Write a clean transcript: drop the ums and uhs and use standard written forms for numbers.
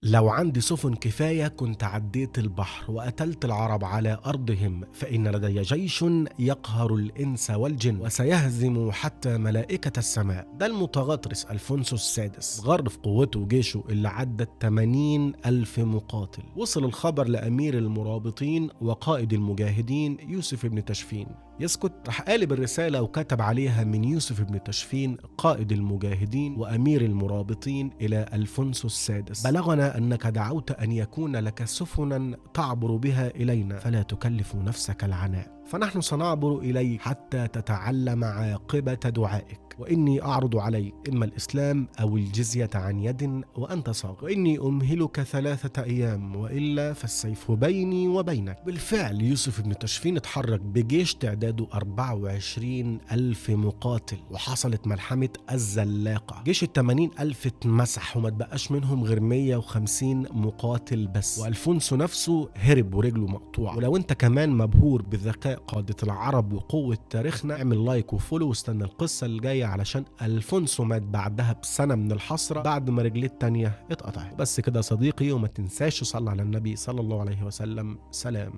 لو عندي سفن كفاية كنت عديت البحر وقتلت العرب على أرضهم، فإن لدي جيش يقهر الإنس والجن وسيهزم حتى ملائكة السماء. ده المتغطرس ألفونسو السادس غر في قوته وجيشه اللي عدى 80 ألف مقاتل. وصل الخبر لأمير المرابطين وقائد المجاهدين يوسف بن تاشفين. يسكت؟ راح قالب الرسالة وكتب عليها من يوسف بن تاشفين قائد المجاهدين وأمير المرابطين إلى ألفونسو السادس: بلغنا أنك دعوت أن يكون لك سفنا تعبر بها إلينا، فلا تكلف نفسك العناء، فنحن سنعبر إليك حتى تتعلم عاقبة دعائك، وإني أعرض عليك إما الإسلام أو الجزية عن يد وأنت صاغر، وإني أمهلك 3 أيام وإلا فالسيف بيني وبينك. بالفعل يوسف بن تاشفين اتحرك بجيش تعداده 24 ألف مقاتل، وحصلت ملحمة الزلاقة. جيش 80 ألف اتمسح وما تبقاش منهم غير 150 مقاتل بس، وألفونسو نفسه هرب ورجله مقطوعة. ولو انت كمان مبهور بذكاء قادة العرب وقوة تاريخنا، اعمل لايك وفولو واستنى القصة اللي جاية، علشان ألفونسو مات بعدها بسنة من الحسرة بعد ما رجليه التانية اتقطعت. بس كده يا صديقي، وما تنساش تصلي على النبي صلى الله عليه وسلم. سلام.